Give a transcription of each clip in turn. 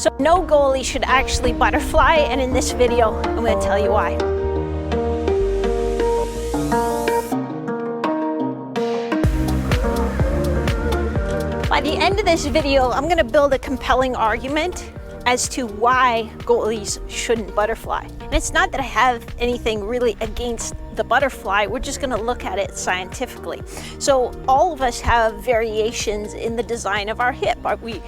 So no goalie should actually butterfly, and in this video, I'm going to tell you why. By the end of this video, I'm going to build a compelling argument as to why goalies shouldn't butterfly. And it's not that I have anything really against the butterfly, we're just going to look at it scientifically. So all of us have variations in the design of our hip. We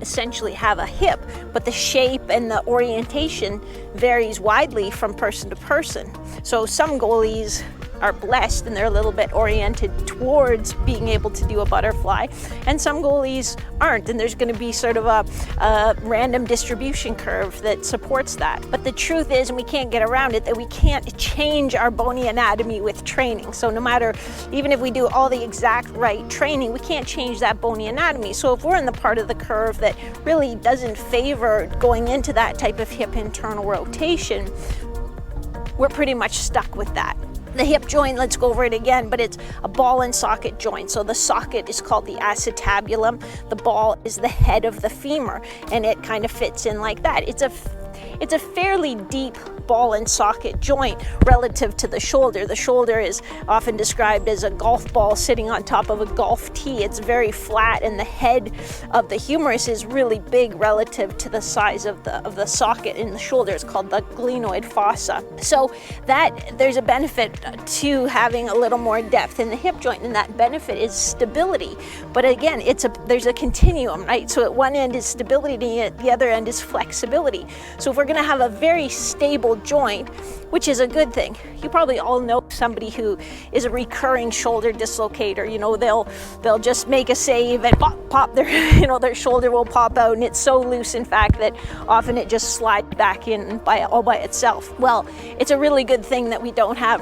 essentially have a hip, but the shape and the orientation varies widely from person to person. So some goalies are blessed and they're a little bit oriented towards being able to do a butterfly, and some goalies aren't, and there's going to be sort of a random distribution curve that supports that. But the truth is, and we can't get around it, that we can't change our bony anatomy with training. So no matter, even if we do all the exact right training, we can't change that bony anatomy. So if we're in the part of the curve that really doesn't favor going into that type of hip internal rotation, we're pretty much stuck with that. The hip joint, let's go over it again, but it's a ball and socket joint. So the socket is called the acetabulum. The ball is the head of the femur, and it kind of fits in like that. It's a fairly deep ball and socket joint relative to the shoulder. The shoulder is often described as a golf ball sitting on top of a golf tee. It's very flat, and the head of the humerus is really big relative to the size of the socket in the shoulder. It's called the glenoid fossa. So that there's a benefit to having a little more depth in the hip joint, and that benefit is stability. But again, there's a continuum, right? So at one end is stability, at the other end is flexibility. So if we're going to have a very stable joint, which is a good thing. You probably all know somebody who is a recurring shoulder dislocator. You know, they'll just make a save and pop their, their shoulder will pop out, and it's so loose, in fact, that often it just slides back in all by itself. Well, it's a really good thing that we don't have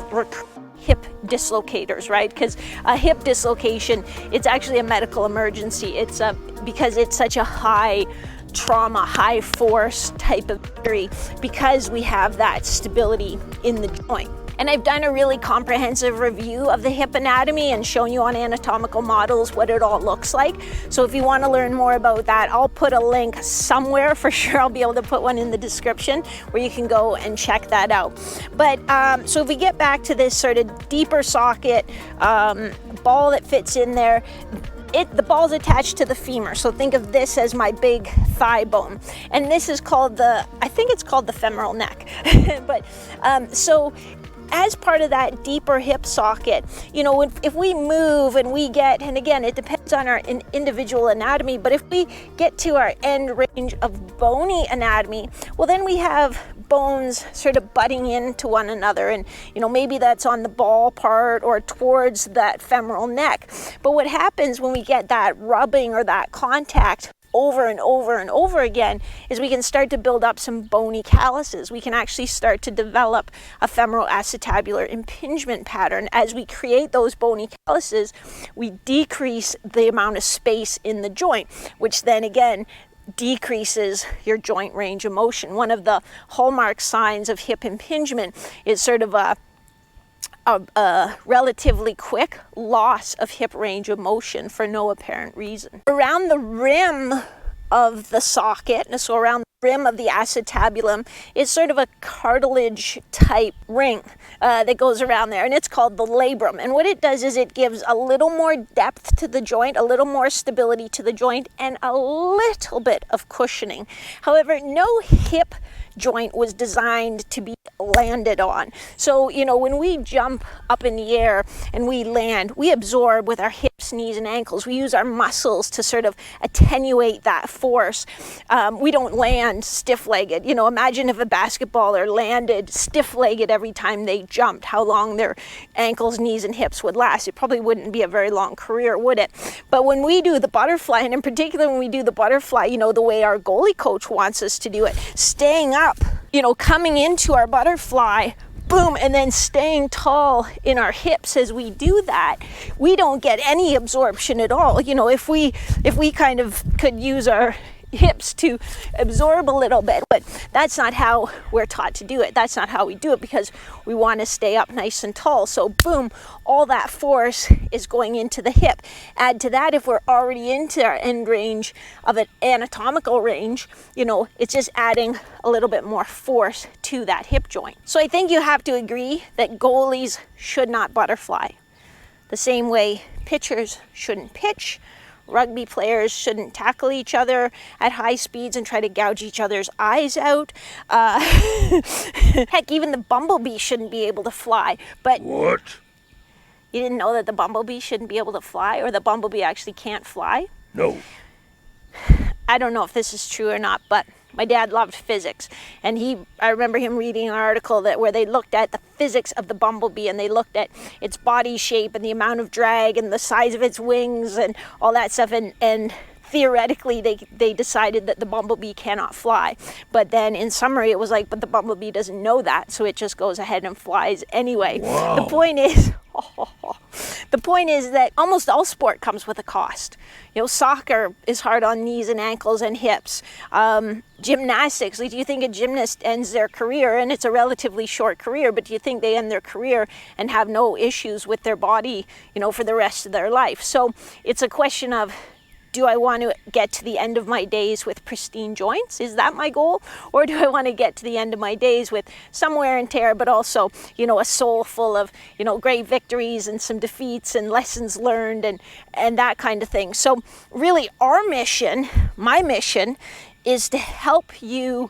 hip dislocators, right? Because a hip dislocation, it's actually a medical emergency. It's because it's such a high trauma, high force type of injury, because we have that stability in the joint. And I've done a really comprehensive review of the hip anatomy and shown you on anatomical models what it all looks like. So if you want to learn more about that, I'll put a link somewhere. For sure, I'll be able to put one in the description where you can go and check that out. But so if we get back to this sort of deeper socket ball that fits in there, the ball's attached to the femur. So think of this as my big thigh bone. And this is called I think it's called the femoral neck. But so as part of that deeper hip socket, if we move and we get, and again, it depends on our individual anatomy, but if we get to our end range of bony anatomy, well, then we have bones sort of butting into one another, and maybe that's on the ball part or towards that femoral neck. But what happens when we get that rubbing or that contact over and over and over again is we can start to build up some bony calluses. We can actually start to develop a femoral acetabular impingement pattern. As we create those bony calluses, we decrease the amount of space in the joint, which then again decreases your joint range of motion. One of the hallmark signs of hip impingement is sort of a relatively quick loss of hip range of motion for no apparent reason. Around the rim of the socket, so around the rim of the acetabulum, is sort of a cartilage type ring that goes around there, and it's called the labrum. And what it does is it gives a little more depth to the joint, a little more stability to the joint, and a little bit of cushioning. However, no hip joint was designed to be landed on. So, when we jump up in the air and we land, we absorb with our hips, knees, and ankles. We use our muscles to sort of attenuate that force. We don't land stiff-legged. Imagine if a basketballer landed stiff-legged every time they jumped, how long their ankles, knees, and hips would last. It probably wouldn't be a very long career, would it? But when we do the butterfly, and in particular when we do the butterfly, the way our goalie coach wants us to do it, staying up, coming into our butterfly, boom, and then staying tall in our hips as we do that, we don't get any absorption at all. If we kind of could use our hips to absorb a little bit, but that's not how we're taught to do it. That's not how we do it, because we want to stay up nice and tall. So boom, all that force is going into the hip. Add to that, if we're already into our end range of an anatomical range, you know, it's just adding a little bit more force to that hip joint. So I think you have to agree that goalies should not butterfly. The same way pitchers shouldn't pitch, rugby players shouldn't tackle each other at high speeds and try to gouge each other's eyes out. Heck, even the bumblebee shouldn't be able to fly. But what? You didn't know that the bumblebee shouldn't be able to fly, or the bumblebee actually can't fly? No. I don't know if this is true or not, but my dad loved physics, and I remember him reading an article where they looked at the physics of the bumblebee, and they looked at its body shape and the amount of drag and the size of its wings and all that stuff, and theoretically they decided that the bumblebee cannot fly. But then in summary it was like, but the bumblebee doesn't know that, so it just goes ahead and flies anyway. Wow. The point is that almost all sport comes with a cost. You know, soccer is hard on knees and ankles and hips. Gymnastics, like, do you think a gymnast ends their career, and it's a relatively short career, but do you think they end their career and have no issues with their body, you know, for the rest of their life? So it's a question of, do I want to get to the end of my days with pristine joints? Is that my goal? Or do I want to get to the end of my days with some wear and tear, but also, you know, a soul full of, you know, great victories and some defeats and lessons learned and that kind of thing? So really our mission, my mission, is to help you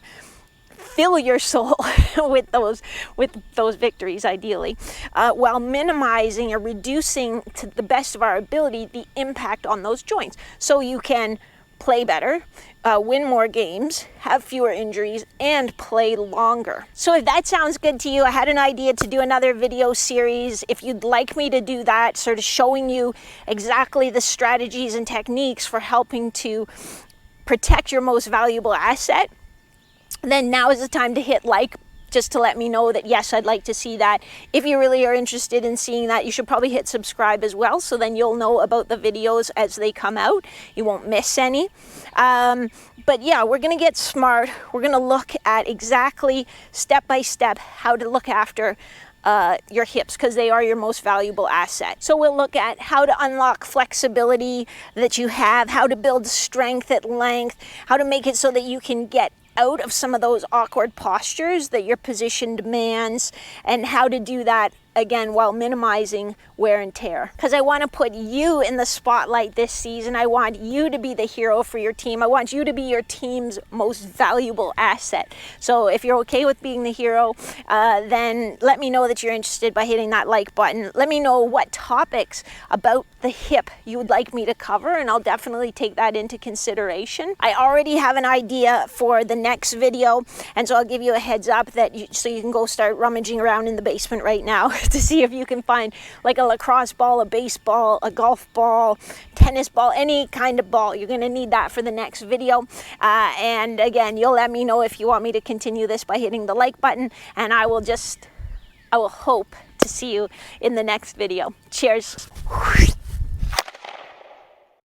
fill your soul with those victories, ideally, while minimizing or reducing, to the best of our ability, the impact on those joints, so you can play better, win more games, have fewer injuries, and play longer. So if that sounds good to you, I had an idea to do another video series. If you'd like me to do that, sort of showing you exactly the strategies and techniques for helping to protect your most valuable asset, then now is the time to hit like, just to let me know that yes, I'd like to see that. If you really are interested in seeing that, you should probably hit subscribe as well, so then you'll know about the videos as they come out. You won't miss any. But yeah, we're gonna get smart. We're gonna look at exactly step by step how to look after your hips, because they are your most valuable asset. So we'll look at how to unlock flexibility that you have, how to build strength at length, how to make it so that you can get out of some of those awkward postures that your position demands, and how to do that again while minimizing wear and tear. Because I want to put you in the spotlight this season. I want you to be the hero for your team. I want you to be your team's most valuable asset. So if you're okay with being the hero, then let me know that you're interested by hitting that like button. Let me know what topics about the hip you would like me to cover, and I'll definitely take that into consideration. I already have an idea for the next video, and so I'll give you a heads up so you can go start rummaging around in the basement right now to see if you can find like a lacrosse ball, a baseball, a golf ball, tennis ball, any kind of ball. You're going to need that for the next video. And again, you'll let me know if you want me to continue this by hitting the like button, and I will hope to see you in the next video. Cheers.